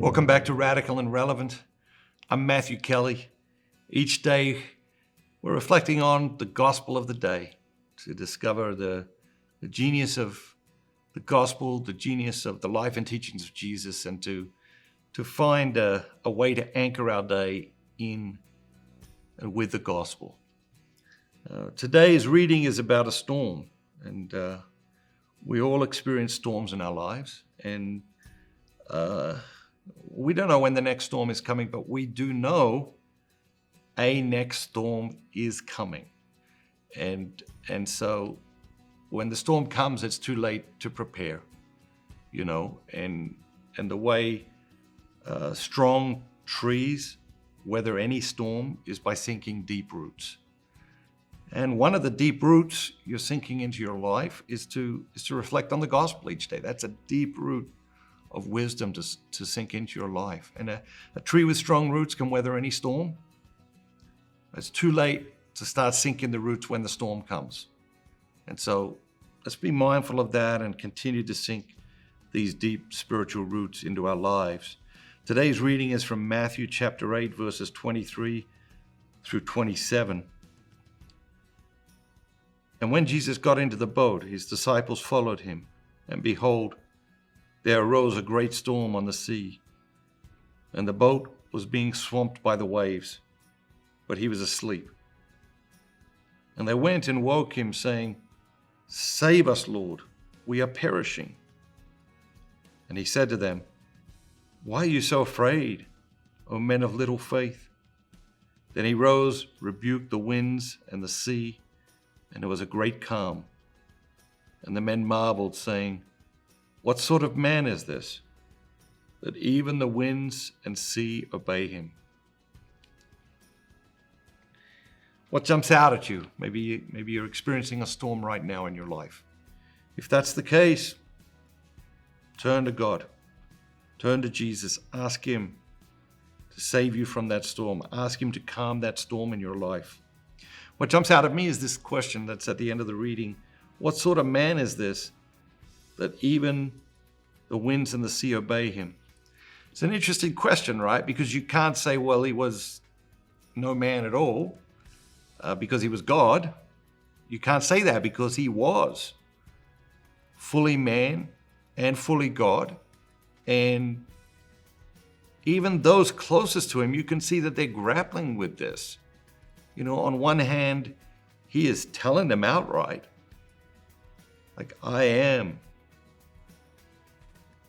Welcome back to Radical and Relevant. I'm Matthew Kelly. Each day we're reflecting on the gospel of the day to discover the genius of the gospel, the genius of the life and teachings of Jesus, and to find a way to anchor our day in and with the gospel. Today's reading is about a storm, and we all experience storms in our lives, and we don't know when the next storm is coming, but we do know a next storm is coming. And so when the storm comes, it's too late to prepare, and the way strong trees weather any storm is by sinking deep roots. And one of the deep roots you're sinking into your life is to reflect on the gospel each day. That's a deep root of wisdom to sink into your life. And a tree with strong roots can weather any storm. It's too late to start sinking the roots when the storm comes. And so let's be mindful of that and continue to sink these deep spiritual roots into our lives. Today's reading is from Matthew chapter 8, verses 23 through 27. And when Jesus got into the boat, his disciples followed him, and behold, there arose a great storm on the sea, and the boat was being swamped by the waves, but he was asleep. And they went and woke him, saying, "Save us, Lord, we are perishing." And he said to them, "Why are you so afraid, O men of little faith?" Then he rose, rebuked the winds and the sea, and there was a great calm. And the men marveled, saying, "What sort of man is this, that even the winds and sea obey him?" What jumps out at you? Maybe you're experiencing a storm right now in your life. If that's the case, turn to God. Turn to Jesus. Ask him to save you from that storm. Ask him to calm that storm in your life. What jumps out at me is this question that's at the end of the reading. What sort of man is this, that even the winds and the sea obey him? It's an interesting question, right? Because you can't say, well, he was no man at all because he was God. You can't say that because he was fully man and fully God. And even those closest to him, you can see that they're grappling with this. On one hand, he is telling them outright, like, I am.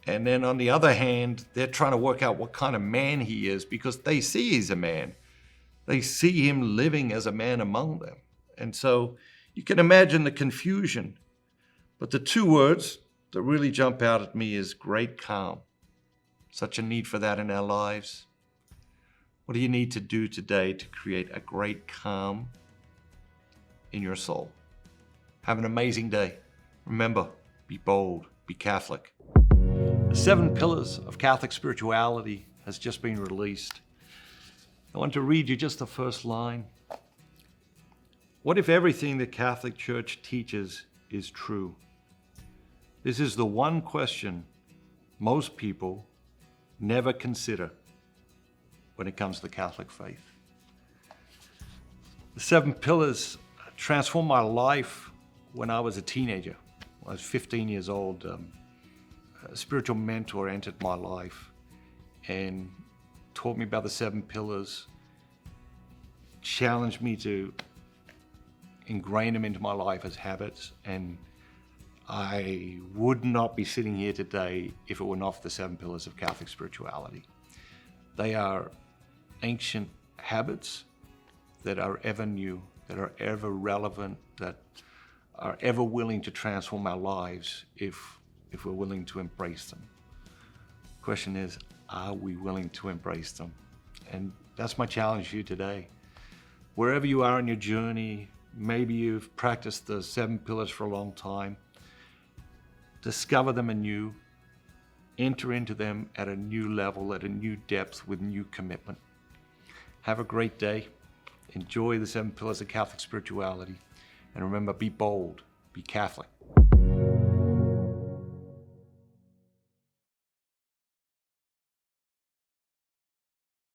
And then on the other hand, they're trying to work out what kind of man he is because they see he's a man. They see him living as a man among them. And so you can imagine the confusion. But the two words that really jump out at me is great calm. Such a need for that in our lives. What do you need to do today to create a great calm in your soul? Have an amazing day. Remember, be bold, be Catholic. The 7 Pillars of Catholic Spirituality has just been released. I want to read you just the first line. What if everything the Catholic Church teaches is true? This is the one question most people never consider when it comes to the Catholic faith. The 7 Pillars transformed my life when I was a teenager. When I was 15 years old. A spiritual mentor entered my life and taught me about the 7 Pillars, challenged me to ingrain them into my life as habits, and I would not be sitting here today if it were not for the 7 Pillars of Catholic Spirituality. They are ancient habits that are ever new, that are ever relevant, that are ever willing to transform our lives if we're willing to embrace them. The question is, are we willing to embrace them? And that's my challenge to you today. Wherever you are in your journey, maybe you've practiced the 7 Pillars for a long time, discover them anew, enter into them at a new level, at a new depth, with new commitment. Have a great day. Enjoy the 7 Pillars of Catholic Spirituality. And remember, be bold, be Catholic.